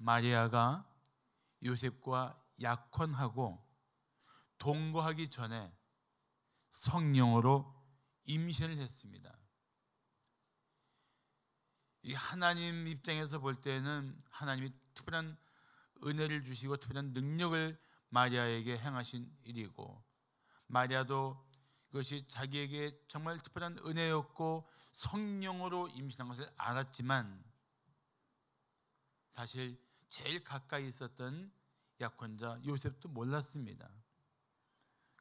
마리아가 요셉과 약혼하고 동거하기 전에 성령으로 임신을 했습니다. 이 하나님 입장에서 볼 때는 하나님이 특별한 은혜를 주시고 특별한 능력을 마리아에게 행하신 일이고, 마리아도 그것이 자기에게 정말 특별한 은혜였고 성령으로 임신한 것을 알았지만, 사실 제일 가까이 있었던 약혼자 요셉도 몰랐습니다.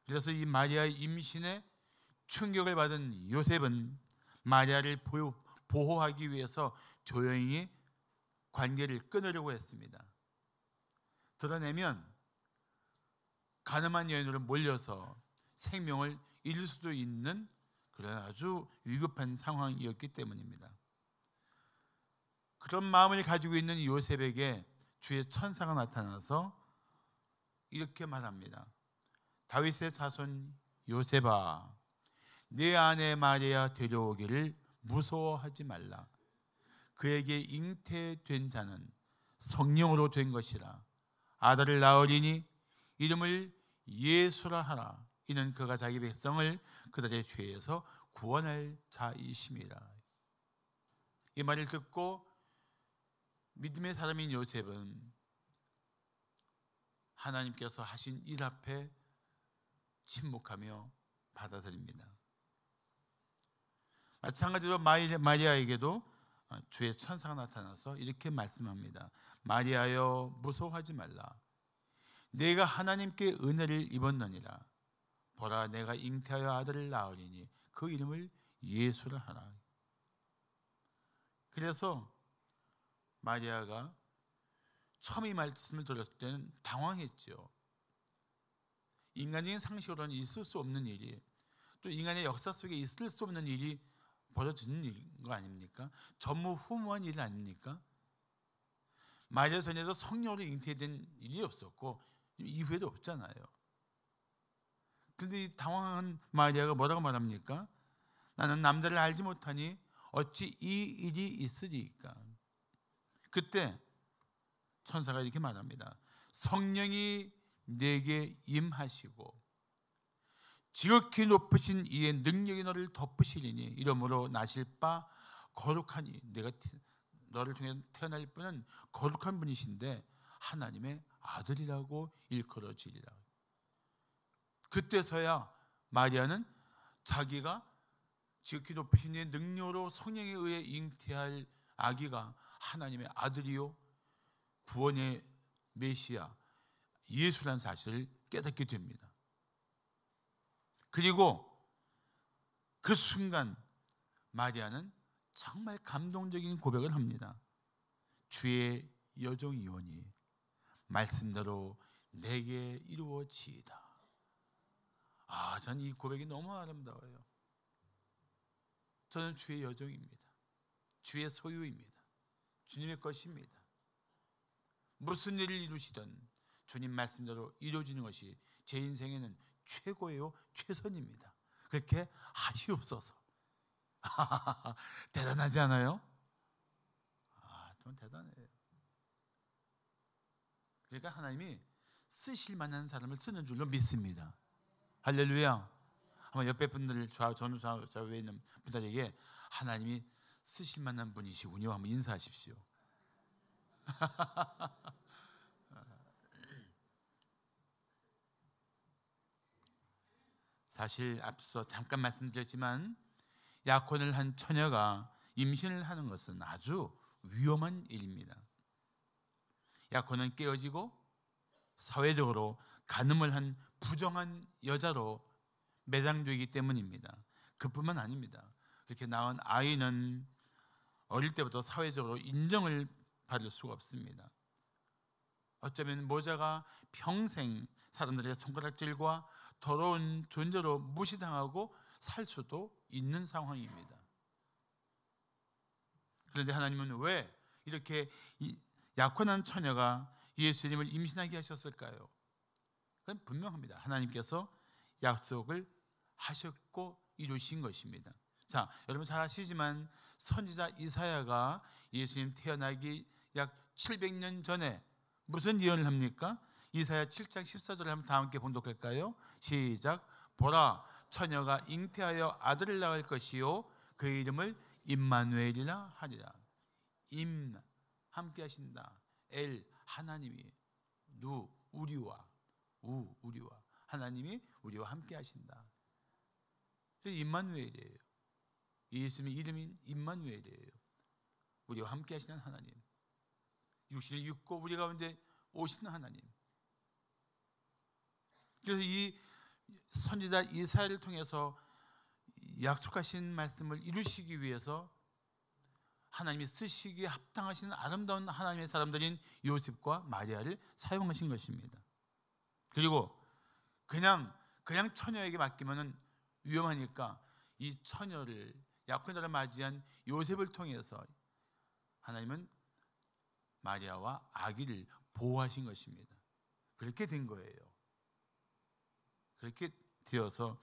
그래서 이 마리아의 임신에 충격을 받은 요셉은 마리아를 보호하기 위해서 조용히 관계를 끊으려고 했습니다. 드러내면 가늠한 여인으로 몰려서 생명을 잃을 수도 있는 그런 아주 위급한 상황이었기 때문입니다. 그런 마음을 가지고 있는 요셉에게 주의 천사가 나타나서 이렇게 말합니다. 다윗의 자손 요셉아, 내 아내 마리아 데려오기를 무서워하지 말라. 그에게 잉태된 자는 성령으로 된 것이라. 아들을 낳으리니 이름을 예수라 하라. 이는 그가 자기 백성을 그들의 죄에서 구원할 자이심이라. 이 말을 듣고 믿음의 사람인 요셉은 하나님께서 하신 일 앞에 침묵하며 받아들입니다. 마찬가지로 마리아에게도 주의 천사가 나타나서 이렇게 말씀합니다. 마리아여, 무서워하지 말라. 내가 하나님께 은혜를 입었느니라. 보라, 내가 잉태하여 아들을 낳으리니 그 이름을 예수라 하라. 그래서 마리아가 처음 이 말씀을 들었을 때는 당황했죠. 인간적인 상식으로는 있을 수 없는 일이, 또 인간의 역사 속에 있을 수 없는 일이 벌어지는 일인 거 아닙니까? 전무후무한 일 아닙니까? 마리아 전에도 성령으로 잉태된 일이 없었고 이후에도 없잖아요. 그런데 이 당황한 마리아가 뭐라고 말합니까? 나는 남자를 알지 못하니 어찌 이 일이 있으리까? 그때 천사가 이렇게 말합니다. 성령이 내게 임하시고 지극히 높으신 이의 능력이 너를 덮으시리니 이러므로 나실 바 거룩하니, 내가 너를 통해 태어날 분은 거룩한 분이신데 하나님의 아들이라고 일컬어지리라. 그때서야 마리아는 자기가 지극히 높으신 이의 능력으로 성령에 의해 잉태할 아기가 하나님의 아들이요 구원의 메시아 예수라는 사실을 깨닫게 됩니다. 그리고 그 순간 마리아는 정말 감동적인 고백을 합니다. 주의 여종이오니 말씀대로 내게 이루어지이다. 전 이 고백이 너무 아름다워요. 저는 주의 여종입니다. 주의 소유입니다. 주님의 것입니다. 무슨 일을 이루시든 주님 말씀대로 이루어지는 것이 제 인생에는 최고예요, 최선입니다. 그렇게 하시옵소서. 대단하지 않아요? 좀 대단해요. 그러니까 하나님이 쓰실 만한 사람을 쓰는 줄로 믿습니다. 할렐루야. 한번 옆에 분들 좌우에 있는 분들에게 하나님이 쓰실 만한 분이시군요 한번 인사하십시오. 사실 앞서 잠깐 말씀드렸지만 약혼을 한 처녀가 임신을 하는 것은 아주 위험한 일입니다. 약혼은 깨어지고 사회적으로 간음을 한 부정한 여자로 매장되기 때문입니다. 그뿐만 아닙니다. 그렇게 낳은 아이는 어릴 때부터 사회적으로 인정을 받을 수가 없습니다. 어쩌면 모자가 평생 사람들의 손가락질과 더러운 존재로 무시당하고 살 수도 있는 상황입니다. 그런데 하나님은 왜 이렇게 약혼한 처녀가 예수님을 임신하게 하셨을까요? 그건 분명합니다. 하나님께서 약속을 하셨고 이루신 것입니다. 자, 여러분 잘 아시지만 선지자 이사야가 예수님 태어나기 약 700년 전에 무슨 예언을 합니까? 이사야 7장 14절을 한번 다 함께 봉독할까요? 시작. 보라, 처녀가 잉태하여 아들을 낳을 것이요 그 이름을 임마누엘이라 하리라. 임, 함께 하신다. 엘, 하나님이. 누, 우리와. 우리와. 하나님이 우리와 함께 하신다. 임마누엘이에요. 예수님의 이름인 임마누엘이에요. 우리와 함께 하시는 하나님. 육신을 입고 우리 가운데 오시는 하나님. 그래서 이 선지자 이사야를 통해서 약속하신 말씀을 이루시기 위해서 하나님이 쓰시기에 합당하시는 아름다운 하나님의 사람들인 요셉과 마리아를 사용하신 것입니다. 그리고 그냥 처녀에게 맡기면은 위험하니까 이 처녀를, 약혼자를 맞이한 요셉을 통해서 하나님은 마리아와 아기를 보호하신 것입니다. 그렇게 된 거예요. 그렇게 되어서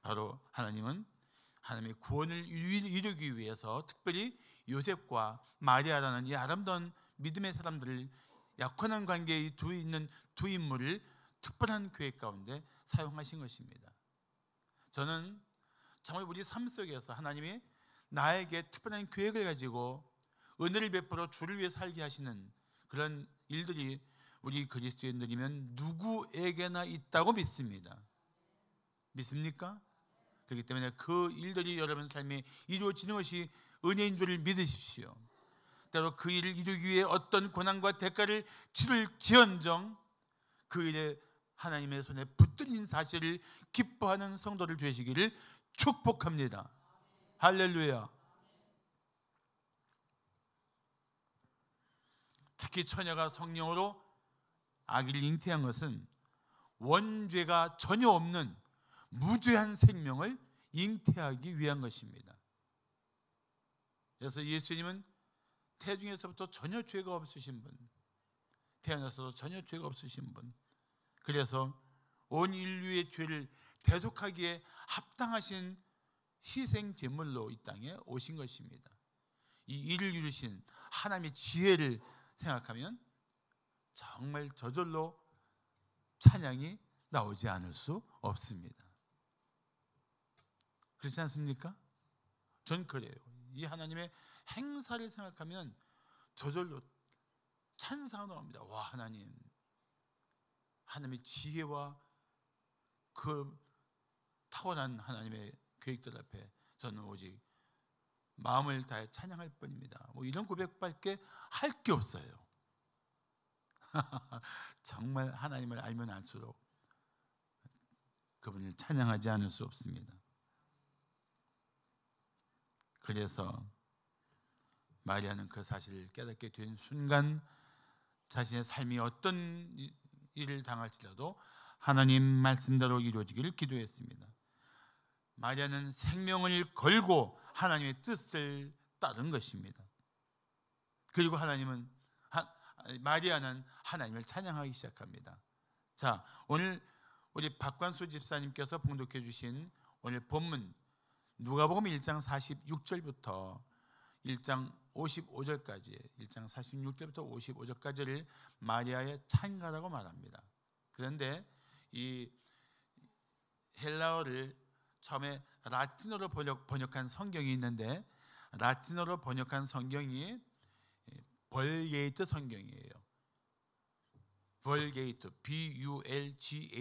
바로 하나님은 하나님의 구원을 이루기 위해서 특별히 요셉과 마리아라는 이 아름다운 믿음의 사람들을, 약혼한 관계에 있는 두 인물을 특별한 계획 가운데 사용하신 것입니다. 저는 정말 우리 삶 속에서 하나님이 나에게 특별한 계획을 가지고 은혜를 베풀어 주를 위해 살게 하시는 그런 일들이 우리 그리스도인들이면 누구에게나 있다고 믿습니다. 믿습니까? 그렇기 때문에 그 일들이 여러분 삶에 이루어지는 것이 은혜인 줄을 믿으십시오. 때로 그 일을 이루기 위해 어떤 고난과 대가를 치를지언정 그 일에 하나님의 손에 붙들린 사실을 기뻐하는 성도들 되시기를 축복합니다. 할렐루야. 특히 처녀가 성령으로 아기를 잉태한 것은 원죄가 전혀 없는 무죄한 생명을 잉태하기 위한 것입니다. 그래서 예수님은 태중에서부터 전혀 죄가 없으신 분, 태어나서도 전혀 죄가 없으신 분, 그래서 온 인류의 죄를 대속하기에 합당하신 희생 제물로 이 땅에 오신 것입니다. 이 일을 이루신 하나님의 지혜를 생각하면 정말 저절로 찬양이 나오지 않을 수 없습니다. 그렇지 않습니까? 전 그래요. 이 하나님의 행사를 생각하면 저절로 찬사가 나옵니다. 와, 하나님의 지혜와 그 타고난 하나님의 계획들 앞에 저는 오직 마음을 다해 찬양할 뿐입니다. 뭐 이런 고백밖에 할 게 없어요. 정말 하나님을 알면 알수록 그분을 찬양하지 않을 수 없습니다. 그래서 마리아는 그 사실을 깨닫게 된 순간 자신의 삶이 어떤 일을 당할지라도 하나님 말씀대로 이루어지기를 기도했습니다. 마리아는 생명을 걸고 하나님의 뜻을 따른 것입니다. 그리고 마리아는 하나님을 찬양하기 시작합니다. 자, 오늘 우리 박관수 집사님께서 봉독해 주신 오늘 본문 누가복음 1장 46절부터 1장 55절까지 1장 46절부터 55절까지를 마리아의 찬가라고 말합니다. 그런데 이 헬라어를 처음에 라틴어로 번역한 성경이 있는데 라틴어로 번역한 성경이 벌게이트 성경이에요. 벌게이트, B-U-L-G-A-T-E,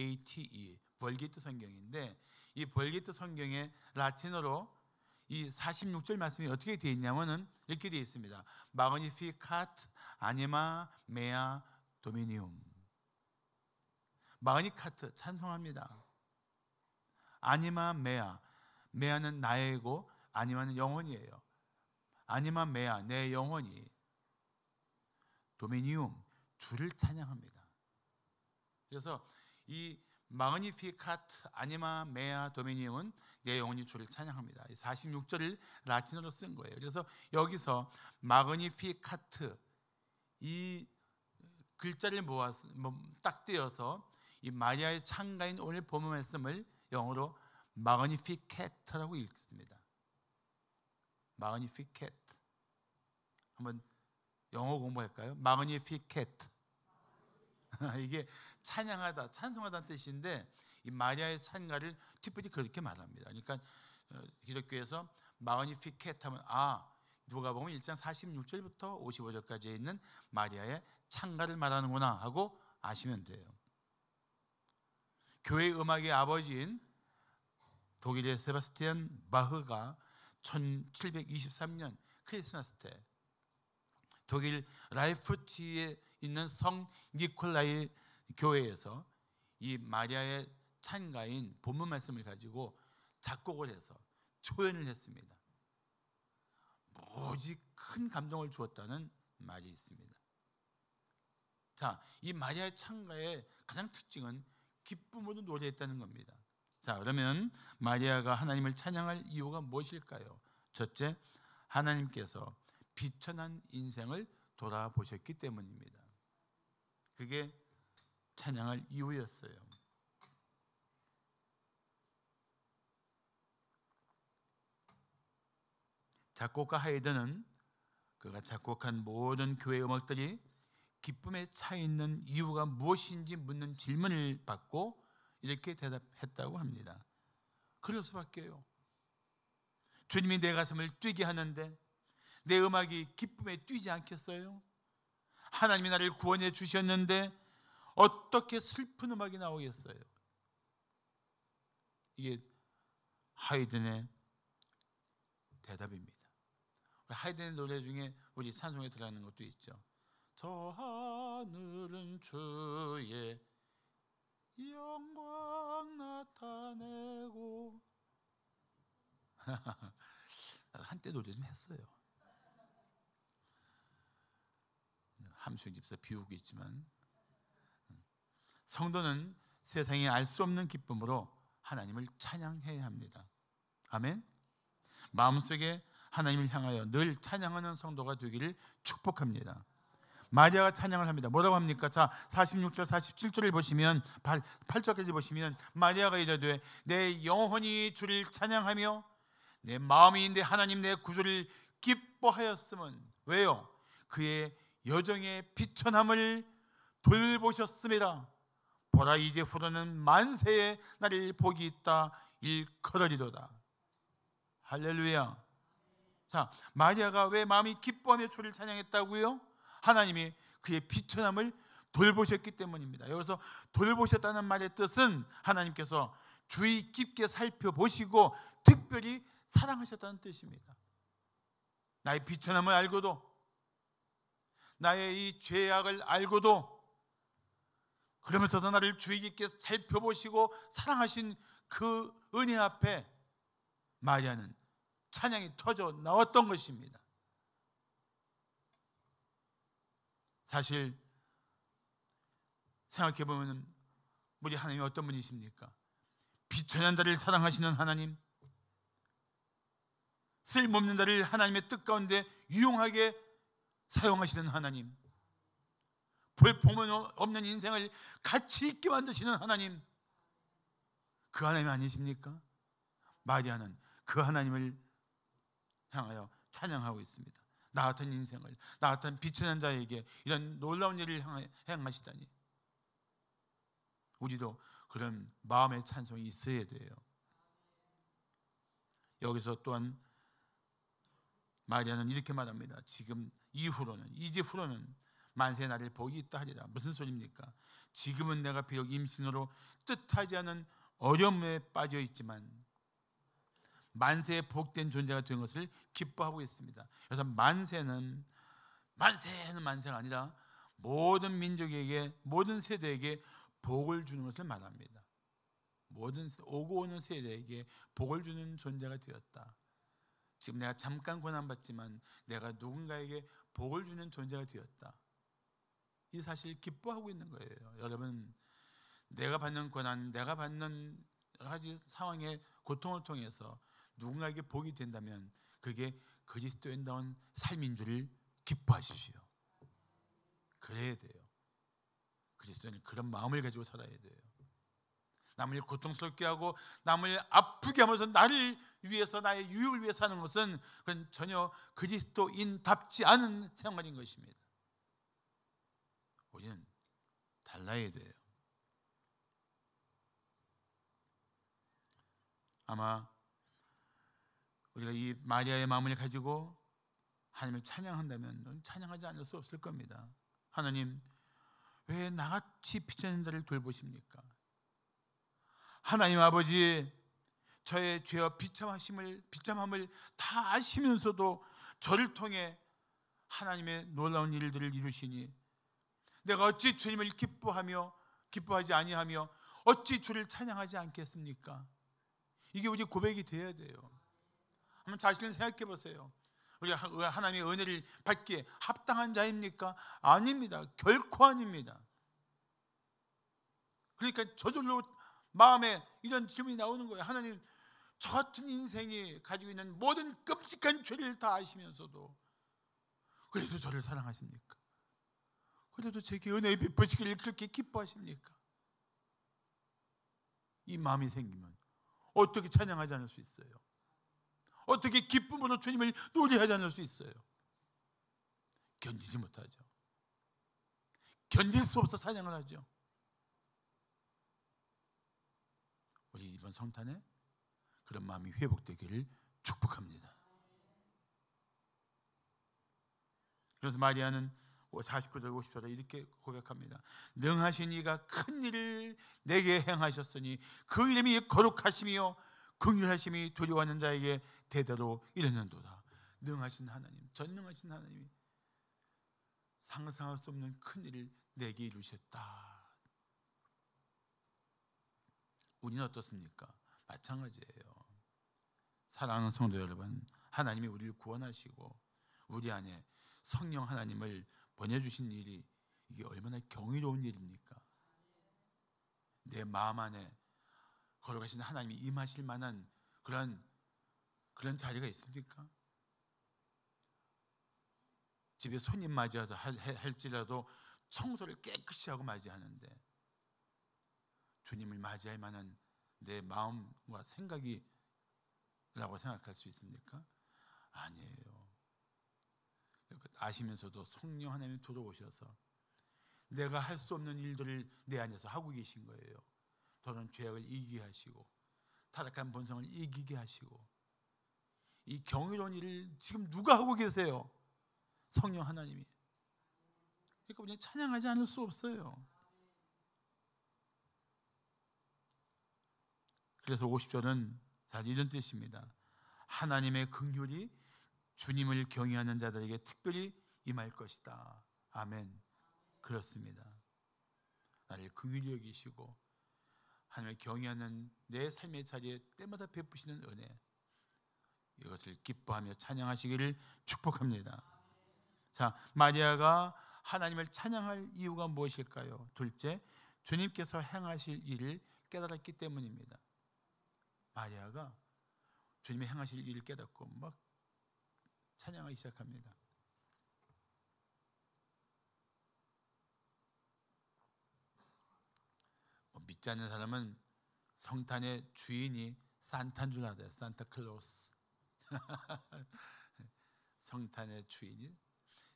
벌게이트 성경인데 이 벌게이트 성경의 라틴어로 이 46절 말씀이 어떻게 되어 있냐면은 이렇게 되어 있습니다. 마그니피카트 아니마 메아 도미니움. 마그니카트 찬송합니다. 아니마 메아, 메아는 나의고 아니마는 영혼이에요. 아니마 메아, 내 영혼이. 도미니움, 주를 찬양합니다. 그래서 이 마그니피카트 아니마 메아 도미니움은 내 영혼이 주를 찬양합니다. 46절을 라틴어로 쓴 거예요. 그래서 여기서 마그니피카트 이 글자를 모아서 딱 떼어서 이 마리아의 찬가인 오늘 본문 말씀을 영어로 magnificate라고 읽습니다. magnificate. 한번 영어 공부할까요? magnificat. 이게 찬양하다, 찬송하다는 뜻인데 이 마리아의 찬가를 특별히 그렇게 말합니다. 그러니까 기독교에서 magnificat 하면 누가복음 1장 46절부터 55절까지에 있는 마리아의 찬가를 말하는구나 하고 아시면 돼요. 교회 음악의 아버지인 독일의 세바스티안 바흐가 1723년 크리스마스 때 독일 라이프치히에 있는 성 니콜라이 교회에서 이 마리아의 찬가인 본문 말씀을 가지고 작곡을 해서 초연을 했습니다. 무지 큰 감동을 주었다는 말이 있습니다. 자, 이 마리아의 찬가의 가장 특징은 기쁨으로 노래했다는 겁니다. 자, 그러면 마리아가 하나님을 찬양할 이유가 무엇일까요? 첫째, 하나님께서 비천한 인생을 돌아보셨기 때문입니다. 그게 찬양할 이유였어요. 작곡가 하이든은 그가 작곡한 모든 교회 음악들이 기쁨에 차 있는 이유가 무엇인지 묻는 질문을 받고 이렇게 대답했다고 합니다. 그럴 수밖에요. 주님이 내 가슴을 뛰게 하는데 내 음악이 기쁨에 뛰지 않겠어요? 하나님이 나를 구원해 주셨는데 어떻게 슬픈 음악이 나오겠어요? 이게 하이든의 대답입니다. 하이든의 노래 중에 우리 찬송에 들어가는 것도 있죠. 저 하늘은 주의 영광 나타내고. 한때 노래 좀 했어요. 함수영 집사 비우고 있지만 성도는 세상에 알 수 없는 기쁨으로 하나님을 찬양해야 합니다. 아멘. 마음속에 하나님을 향하여 늘 찬양하는 성도가 되기를 축복합니다. 마리아가 찬양을 합니다. 뭐라고 합니까? 자, 46절 47절을 보시면 8절까지 보시면 마리아가 이르되 내 영혼이 주를 찬양하며 내 마음이 내 하나님 내 구주를 기뻐하였음은 왜요? 그의 여정의 비천함을 돌보셨음이라. 보라 이제 후로는 만세의 날일 복이 있다 일컬어리로다. 할렐루야. 자, 마리아가 왜 마음이 기뻐하며 주를 찬양했다고요? 하나님이 그의 비천함을 돌보셨기 때문입니다. 여기서 돌보셨다는 말의 뜻은 하나님께서 주의 깊게 살펴보시고 특별히 사랑하셨다는 뜻입니다. 나의 비천함을 알고도 나의 이 죄악을 알고도 그러면서도 나를 주의 깊게 살펴보시고 사랑하신 그 은혜 앞에 마리아는 찬양이 터져 나왔던 것입니다. 사실 생각해보면 우리 하나님이 어떤 분이십니까? 비천한 자를 사랑하시는 하나님, 쓸모없는 자를 하나님의 뜻 가운데 유용하게 사용하시는 하나님, 볼품은 없는 인생을 가치 있게 만드시는 하나님, 그 하나님 아니십니까? 마리아는 그 하나님을 향하여 찬양하고 있습니다. 나 같은 인생을, 나 같은 비천한 자에게 이런 놀라운 일을 행하시다니. 우리도 그런 마음의 찬송이 있어야 돼요. 여기서 또한 마리아는 이렇게 말합니다. 지금 이후로는, 이제 후로는 만세 날일 복이 있다 하리라. 무슨 소리입니까? 지금은 내가 비록 임신으로 뜻하지 않은 어려움에 빠져 있지만 만세의 복된 존재가 된 것을 기뻐하고 있습니다. 그래서 만세는 만세가 아니라 모든 민족에게, 모든 세대에게 복을 주는 것을 말합니다. 모든 오고 오는 세대에게 복을 주는 존재가 되었다. 지금 내가 잠깐 고난받지만 내가 누군가에게 복을 주는 존재가 되었다. 이 사실 기뻐하고 있는 거예요. 여러분, 내가 받는 고난, 내가 받는 여러 가지 상황의 고통을 통해서 누군가에게 복이 된다면 그게 그리스도인다운 삶인 줄을 기뻐하십시오. 그래야 돼요. 그리스도인은 그런 마음을 가지고 살아야 돼요. 남을 고통스럽게 하고 남을 아프게 하면서 나를 위해서, 나의 유익을 위해 사는 것은 그건 전혀 그리스도인답지 않은 생활인 것입니다. 우리는 달라야 돼요. 아마 우리가 이 마리아의 마음을 가지고 하나님을 찬양한다면 찬양하지 않을 수 없을 겁니다. 하나님, 왜 나같이 비천한 자를 돌보십니까? 하나님 아버지, 저의 죄와 비참함을 다 아시면서도 저를 통해 하나님의 놀라운 일들을 이루시니 내가 어찌 주님을 기뻐하지 아니하며 어찌 주를 찬양하지 않겠습니까? 이게 우리 고백이 되어야 돼요. 한번 자신을 생각해 보세요. 우리가 하나님의 은혜를 받기에 합당한 자입니까? 아닙니다. 결코 아닙니다. 그러니까 저절로 마음에 이런 질문이 나오는 거예요. 하나님, 저 같은 인생이 가지고 있는 모든 끔찍한 죄를 다 아시면서도 그래도 저를 사랑하십니까? 그래도 제게 은혜의 베푸시기를 그렇게 기뻐하십니까? 이 마음이 생기면 어떻게 찬양하지 않을 수 있어요? 어떻게 기쁨으로 주님을 노래하지 않을 수 있어요? 견디지 못하죠. 견딜 수 없어 찬양을 하죠. 우리 이번 성탄에 그런 마음이 회복되기를 축복합니다. 그래서 마리아는 49절 50절에 이렇게 고백합니다. 능하신 이가 큰 일을 내게 행하셨으니 그 이름이 거룩하시며 긍휼하심이 두려워하는 자에게 대대로 이르는도다. 능하신 하나님, 전능하신 하나님이 상상할 수 없는 큰 일을 내게 이루셨다. 우리는 어떻습니까? 마찬가지예요. 사랑하는 성도 여러분, 하나님이 우리를 구원하시고 우리 안에 성령 하나님을 보내주신 일이 이게 얼마나 경이로운 일입니까? 내 마음 안에 걸어가신 하나님이 임하실 만한 그런 자리가 있습니까? 집에 손님 맞이하다 할지라도 청소를 깨끗이 하고 맞이하는데 주님을 맞이할 만한 내 마음과 생각이라고 생각할 수 있습니까? 아니에요. 아시면서도 성령 하나님이 들어오셔서 내가 할 수 없는 일들을 내 안에서 하고 계신 거예요. 저는 죄악을 이기게 하시고 타락한 본성을 이기게 하시고 이 경이로운 일을 지금 누가 하고 계세요? 성령 하나님이. 그러니까 우리는 찬양하지 않을 수 없어요. 그래서 50절은 사실 이런 뜻입니다. 하나님의 긍휼이 주님을 경외하는 자들에게 특별히 임할 것이다. 아멘. 그렇습니다. 나를 긍휼히 여기시고 하나님을 경외하는 내 삶의 자리에 때마다 베푸시는 은혜, 이것을 기뻐하며 찬양하시기를 축복합니다. 자, 마리아가 하나님을 찬양할 이유가 무엇일까요? 둘째, 주님께서 행하실 일을 깨달았기 때문입니다. 마리아가 주님이 행하실 일을 깨닫고 막 찬양하기 시작합니다. 믿지 않는 사람은 성탄의 주인이 산타인 줄 알아요. 산타클로스. 성탄의 주인이.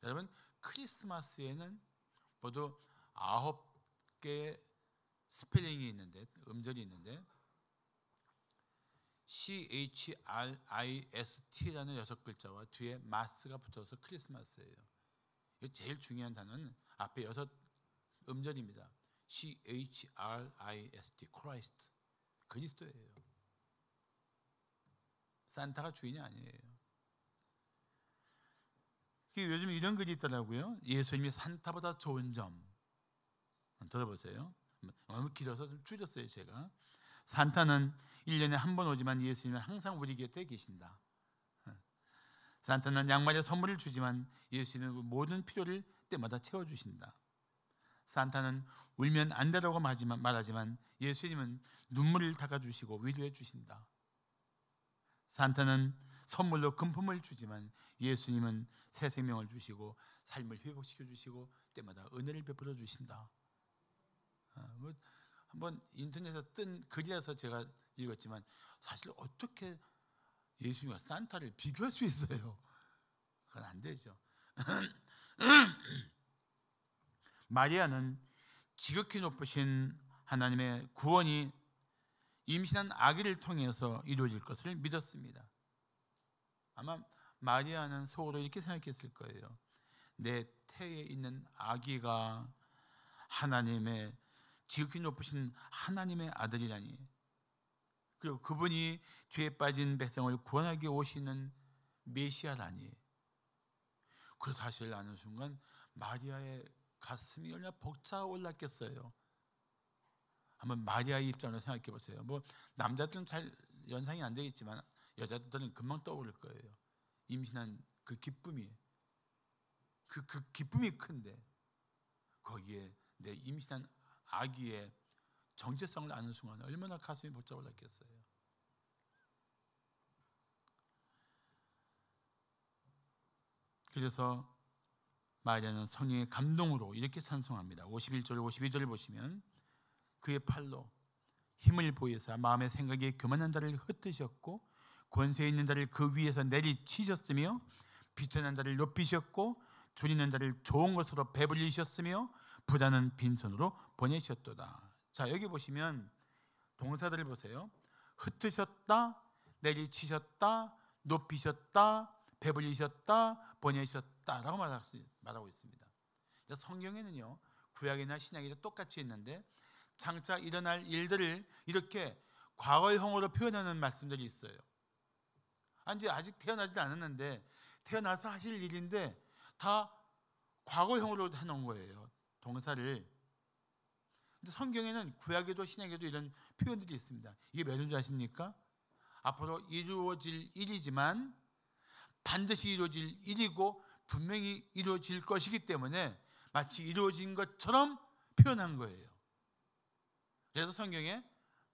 여러분, 크리스마스에는 모두 9개의 스펠링이 있는데, 음절이 있는데 CHRIST라는 6글자와 뒤에 마스가 붙어서 크리스마스예요. 제일 중요한 단어는 앞에 6음절입니다. CHRIST, 크라이스트, 그리스도예요. 산타가 주인이 아니에요. 요즘 이런 글이 있더라고요. 예수님이 산타보다 좋은 점. 들어보세요. 너무 길어서 좀 줄였어요, 제가. 산타는 1년에 한 번 오지만 예수님은 항상 우리 곁에 계신다. 산타는 양말에 선물을 주지만 예수님은 모든 필요를 때마다 채워주신다. 산타는 울면 안 되라고 말하지만 예수님은 눈물을 닦아주시고 위로해 주신다. 산타는 선물로 금품을 주지만 예수님은 새 생명을 주시고 삶을 회복시켜 주시고 때마다 은혜를 베풀어 주신다. 한번 인터넷에 뜬 글이라서 제가 읽었지만 사실 어떻게 예수님과 산타를 비교할 수 있어요? 그건 안 되죠. 마리아는 지극히 높으신 하나님의 구원이 임신한 아기를 통해서 이루어질 것을 믿었습니다. 아마 마리아는 속으로 이렇게 생각했을 거예요. 내 태에 있는 아기가 하나님의 지극히 높으신 하나님의 아들이라니, 그리고 그분이 죄에 빠진 백성을 구원하게 오시는 메시아라니. 그 사실을 아는 순간 마리아의 가슴이 얼마나 벅차 올랐겠어요. 한번 마리아의 입장으로 생각해 보세요. 뭐 남자들은 잘 연상이 안 되겠지만 여자들은 금방 떠오를 거예요. 임신한 그 기쁨이, 그 기쁨이 큰데 거기에 내 임신한 아기의 정체성을 아는 순간 얼마나 가슴이 벅차 올랐겠어요. 그래서 마리아는 성령의 감동으로 이렇게 찬송합니다. 51절 52절을 보시면 그의 팔로 힘을 보이사 마음의 생각에 교만한 자를 흩으셨고 권세 있는 자를 그 위에서 내리치셨으며 비천한 자를 높이셨고 줄이는 자를 좋은 것으로 배불리셨으며 부자는 빈손으로 보내셨도다. 자, 여기 보시면 동사들을 보세요. 흩으셨다, 내리치셨다, 높이셨다, 배불리셨다, 보내셨다라고 말하고 있습니다. 성경에는요, 구약이나 신약이나 똑같이 있는데 장차 일어날 일들을 이렇게 과거형으로 표현하는 말씀들이 있어요. 아직 태어나지도 않았는데 태어나서 하실 일인데 다 과거형으로 해놓은 거예요, 동사를. 근데 성경에는 구약에도 신약에도 이런 표현들이 있습니다. 이게 몇 줄 아십니까? 앞으로 이루어질 일이지만 반드시 이루어질 일이고 분명히 이루어질 것이기 때문에 마치 이루어진 것처럼 표현한 거예요. 그래서 성경에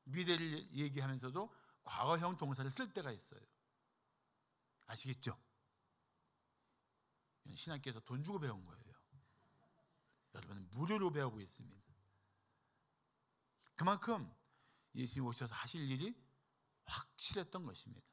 미래를 얘기하면서도 과거형 동사를 쓸 때가 있어요. 아시겠죠? 신학교에서 돈 주고 배운 거예요. 여러분은 무료로 배우고 있습니다. 그만큼 예수님이 오셔서 하실 일이 확실했던 것입니다.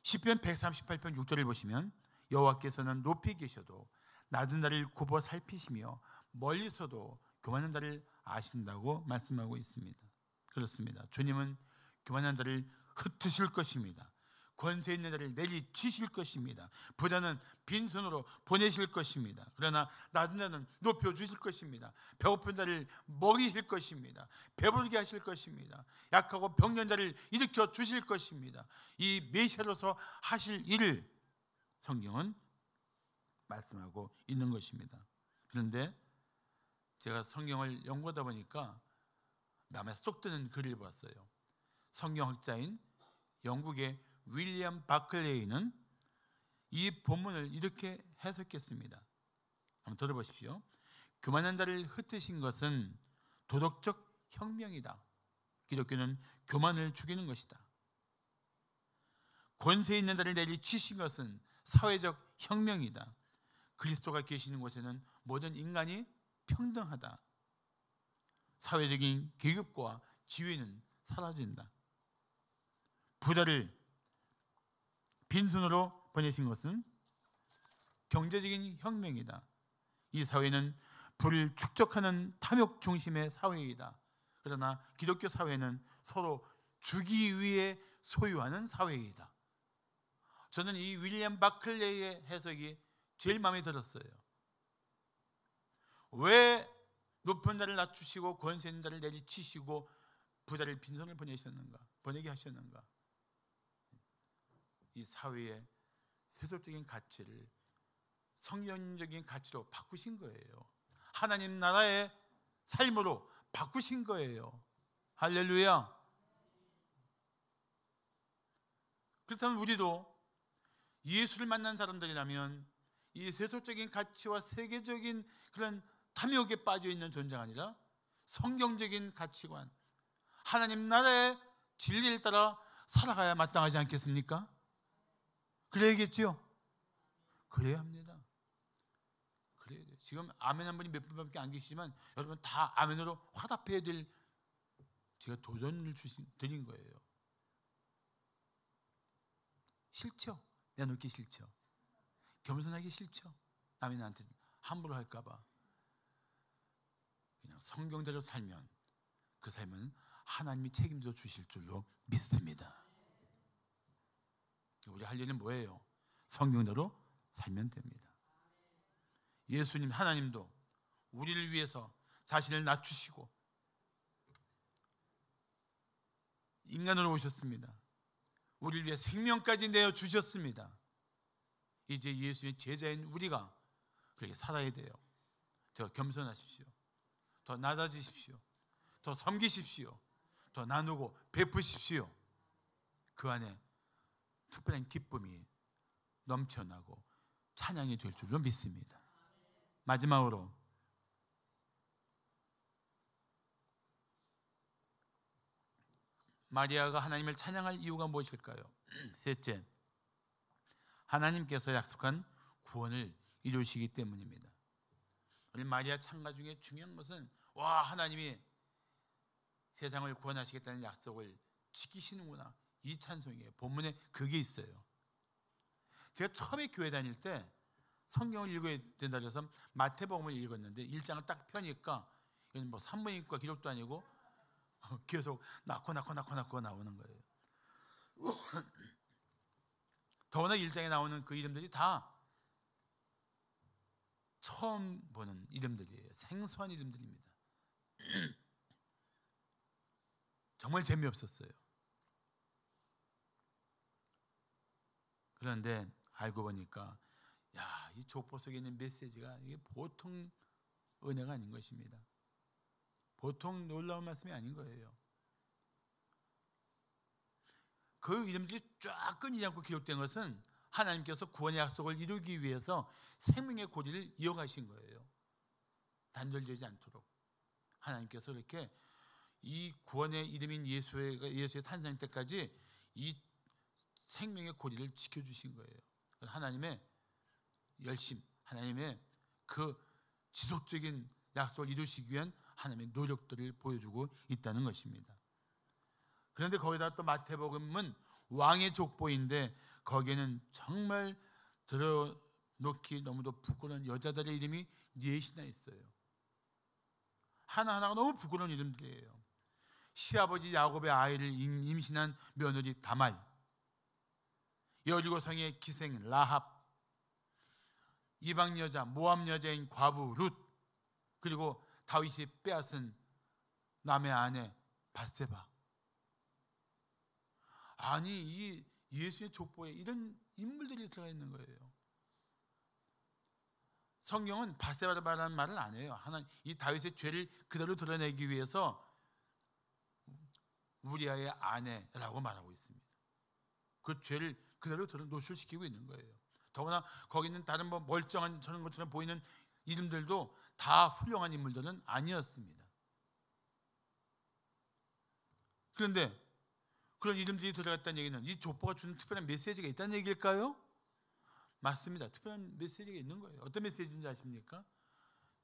시편 138편 6절을 보시면 여호와께서는 높이 계셔도 낮은 자를 굽어 살피시며 멀리서도 교만한 자를 아신다고 말씀하고 있습니다. 그렇습니다. 주님은 교만한 자를 흩으실 것입니다. 권세 있는 자를 내리치실 것입니다. 부자는 빈손으로 보내실 것입니다. 그러나 낮은 자는 높여주실 것입니다. 배고픈 자를 먹이실 것입니다. 배부르게 하실 것입니다. 약하고 병든 자를 일으켜 주실 것입니다. 이 메시아로서 하실 일을 성경은 말씀하고 있는 것입니다. 그런데 제가 성경을 연구하다 보니까 마음에 쏙 드는 글을 봤어요. 성경학자인 영국의 윌리엄 바클레이는 이 본문을 이렇게 해석했습니다. 한번 들어보십시오. 교만한 자를 흩으신 것은 도덕적 혁명이다. 기독교는 교만을 죽이는 것이다. 권세 있는 자를 내리치신 것은 사회적 혁명이다. 그리스도가 계시는 곳에는 모든 인간이 평등하다. 사회적인 계급과 지위는 사라진다. 부자를 빈손으로 보내신 것은 경제적인 혁명이다. 이 사회는 부를 축적하는 탐욕 중심의 사회이다. 그러나 기독교 사회는 서로 주기 위해 소유하는 사회이다. 저는 이 윌리엄 바클레이의 해석이 제일 마음에 들었어요. 왜 높은 자를 낮추시고 권세 있는 자를 내리치시고 부자를 빈손을 보내게 하셨는가? 이 사회의 세속적인 가치를 성경적인 가치로 바꾸신 거예요. 하나님 나라의 삶으로 바꾸신 거예요. 할렐루야. 그렇다면 우리도 예수를 만난 사람들이라면 이 세속적인 가치와 세계적인 그런 탐욕에 빠져 있는 존재가 아니라 성경적인 가치관, 하나님 나라의 진리를 따라 살아가야 마땅하지 않겠습니까? 그래야겠죠? 그래야 합니다. 그래야 돼요. 지금 아멘 한 분이 몇 분밖에 안 계시지만 여러분 다 아멘으로 화답해야 될 제가 도전을 드린 거예요. 싫죠. 내놓기 싫죠. 겸손하기 싫죠. 남이 나한테 함부로 할까 봐. 그냥 성경대로 살면 그 삶은 하나님이 책임져 주실 줄로 믿습니다. 우리 할 일은 뭐예요? 성경대로 살면 됩니다. 예수님, 하나님도 우리를 위해서 자신을 낮추시고 인간으로 오셨습니다. 우리를 위해 생명까지 내어 주셨습니다. 이제 예수의 제자인 우리가 그렇게 살아야 돼요. 더 겸손하십시오. 더 낮아지십시오. 더 섬기십시오. 더 나누고 베푸십시오. 그 안에 특별한 기쁨이 넘쳐나고 찬양이 될 줄로 믿습니다. 마지막으로 마리아가 하나님을 찬양할 이유가 무엇일까요? 셋째, 하나님께서 약속한 구원을 이루시기 때문입니다. 우리 마리아 찬가 중에 중요한 것은 하나님이 세상을 구원하시겠다는 약속을 지키시는구나, 이 찬송이에요. 본문에 그게 있어요. 제가 처음에 교회 다닐 때 성경을 읽어야 된다 그래서 마태복음을 읽었는데 1장을 딱 펴니까 이건 뭐 산부인과 기록도 아니고 계속 낳고 나오는 거예요. 더구나 1장에 나오는 그 이름들이 다 처음 보는 이름들이에요. 생소한 이름들입니다. 정말 재미없었어요. 그런데 알고 보니까 이 족보 속에 있는 메시지가 이게 보통 은혜가 아닌 것입니다. 보통 놀라운 말씀이 아닌 거예요. 그 이름들이 쫙 끊이지 않고 기록된 것은 하나님께서 구원의 약속을 이루기 위해서 생명의 고리를 이어가신 거예요. 단절되지 않도록 하나님께서 이렇게 이 구원의 이름인 예수의 탄생 때까지 이 생명의 고리를 지켜주신 거예요. 하나님의 열심, 하나님의 그 지속적인 약속을 이루시기 위한 하나님의 노력들을 보여주고 있다는 것입니다. 그런데 거기다 또 마태복음은 왕의 족보인데 거기에는 정말 들어놓기 너무도 부끄러운 여자들의 이름이 넷이나 있어요. 하나하나가 너무 부끄러운 이름들이에요. 시아버지 야곱의 아이를 임신한 며느리 다말, 여리고성의 기생 라합, 이방 여자 모압 여자인 과부 룻, 그리고 다윗이 빼앗은 남의 아내 밧세바. 아니, 이 예수의 족보에 이런 인물들이 들어가 있는 거예요. 성경은 밧세바라는 말을 안 해요. 이 다윗의 죄를 그대로 드러내기 위해서 우리아의 아내라고 말하고 있습니다. 그 죄를 그대로 노출시키고 있는 거예요. 더구나 거기 있는 다른 멀쩡한 저런 것처럼 보이는 이름들도 다 훌륭한 인물들은 아니었습니다. 그런데 그런 이름들이 들어갔다는 얘기는 이 족보가 주는 특별한 메시지가 있다는 얘기일까요? 맞습니다. 특별한 메시지가 있는 거예요. 어떤 메시지인지 아십니까?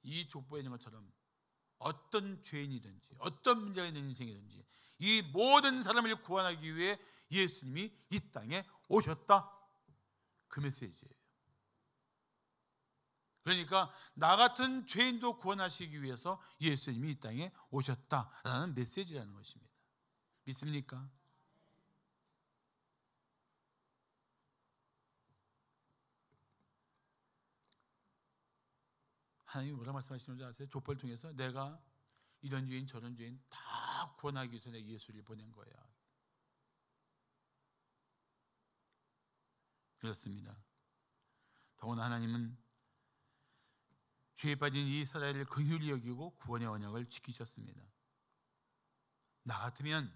이 족보에 있는 것처럼 어떤 죄인이든지 어떤 문제가 있는 인생이든지 이 모든 사람을 구원하기 위해 예수님이 이 땅에 오셨다. 그 메시지예요. 그러니까 나 같은 죄인도 구원하시기 위해서 예수님이 이 땅에 오셨다라는 메시지라는 것입니다. 믿습니까? 하나님이 뭐라 말씀하시는 줄 아세요? 족보를 통해서 내가 이런 죄인 저런 죄인 다 구원하기 위해서 내가 예수를 보낸 거야. 그렇습니다. 더구나 하나님은 죄에 빠진 이스라엘을 긍휼히 여기고 구원의 언약을 지키셨습니다. 나 같으면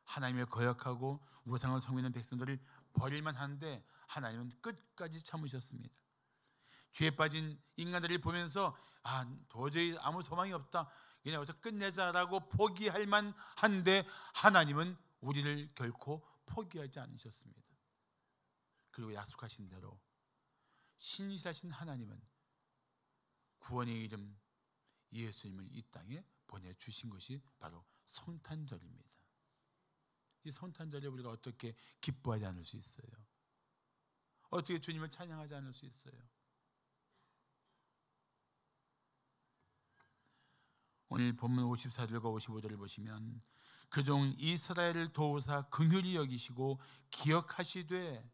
하나님을 거역하고 우상을 섬기는 백성들을 버릴만 하는데 하나님은 끝까지 참으셨습니다. 죄에 빠진 인간들을 보면서 도저히 아무 소망이 없다, 그냥 여기서 끝내자라고 포기할 만한데 하나님은 우리를 결코 포기하지 않으셨습니다. 그리고 약속하신 대로 신이사신 하나님은 구원의 이름 예수님을 이 땅에 보내주신 것이 바로 성탄절입니다. 이 성탄절에 우리가 어떻게 기뻐하지 않을 수 있어요? 어떻게 주님을 찬양하지 않을 수 있어요? 오늘 본문 54절과 55절을 보시면 그 종 이스라엘을 도우사 긍휼히 여기시고 기억하시되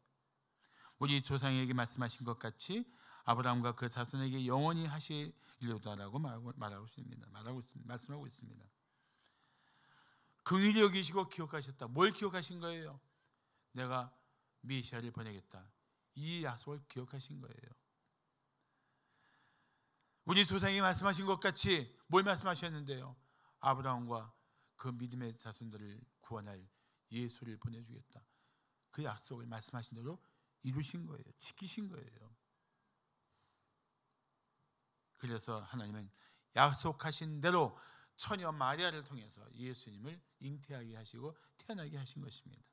우리 조상에게 말씀하신 것 같이 아브라함과 그 자손에게 영원히 하시리로다라고 말씀하고 있습니다. 긍휼히 여기시고 기억하셨다. 뭘 기억하신 거예요? 내가 메시아를 보내겠다. 이 약속을 기억하신 거예요. 우리 조상이 말씀하신 것 같이 뭘 말씀하셨는데요? 아브라함과 그 믿음의 자손들을 구원할 예수를 보내주겠다. 그 약속을 말씀하신 대로 이루신 거예요. 지키신 거예요. 그래서 하나님은 약속하신 대로 처녀 마리아를 통해서 예수님을 잉태하게 하시고 태어나게 하신 것입니다.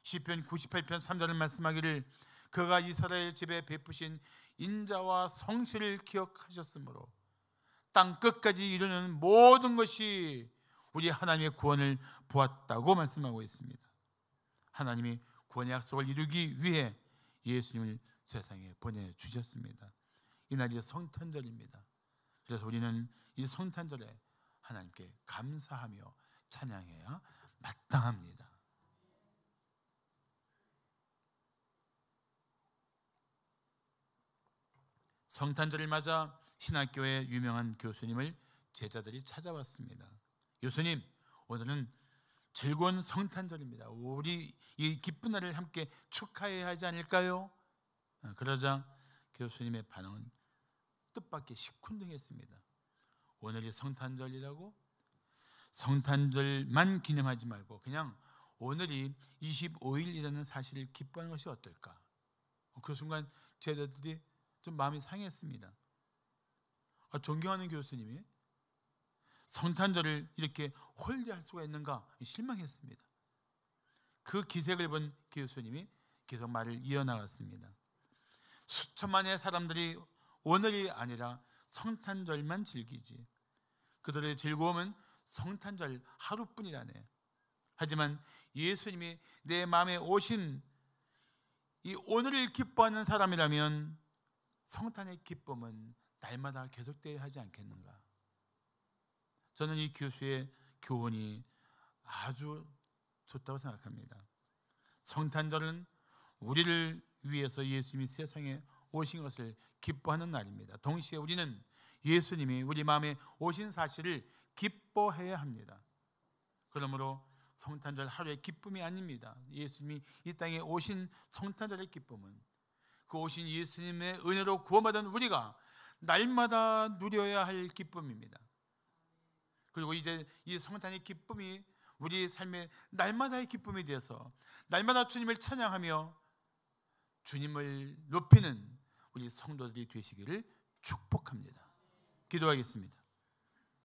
시편 98편 3절을 말씀하기를 그가 이스라엘 집에 베푸신 인자와 성실을 기억하셨으므로 땅 끝까지 이루는 모든 것이 우리 하나님의 구원을 보았다고 말씀하고 있습니다. 하나님이 구원의 약속을 이루기 위해 예수님을 세상에 보내주셨습니다. 이날이 성탄절입니다. 그래서 우리는 이 성탄절에 하나님께 감사하며 찬양해야 마땅합니다. 성탄절을 맞아 신학교의 유명한 교수님을 제자들이 찾아왔습니다. 교수님, 오늘은 즐거운 성탄절입니다. 우리 이 기쁜 날을 함께 축하해야 하지 않을까요? 그러자 교수님의 반응은 뜻밖의 시큰둥했습니다. 오늘이 성탄절이라고? 성탄절만 기념하지 말고 그냥 오늘이 25일이라는 사실을 기뻐하는 것이 어떨까? 그 순간 제자들이 좀 마음이 상했습니다. 존경하는 교수님이 성탄절을 이렇게 홀대할 수가 있는가 실망했습니다. 그 기색을 본 교수님이 계속 말을 이어나갔습니다. 수천만의 사람들이 오늘이 아니라 성탄절만 즐기지. 그들의 즐거움은 성탄절 하루뿐이라네. 하지만 예수님이 내 마음에 오신 이 오늘을 기뻐하는 사람이라면 성탄의 기쁨은 날마다 계속되어야 하지 않겠는가? 저는 이 교수의 교훈이 아주 좋다고 생각합니다. 성탄절은 우리를 위해서 예수님이 세상에 오신 것을 기뻐하는 날입니다. 동시에 우리는 예수님이 우리 마음에 오신 사실을 기뻐해야 합니다. 그러므로 성탄절 하루의 기쁨이 아닙니다. 예수님이 이 땅에 오신 성탄절의 기쁨은 그 오신 예수님의 은혜로 구원받은 우리가 날마다 누려야 할 기쁨입니다. 그리고 이제 이 성탄의 기쁨이 우리 삶의 날마다의 기쁨이 되어서 날마다 주님을 찬양하며 주님을 높이는 우리 성도들이 되시기를 축복합니다. 기도하겠습니다.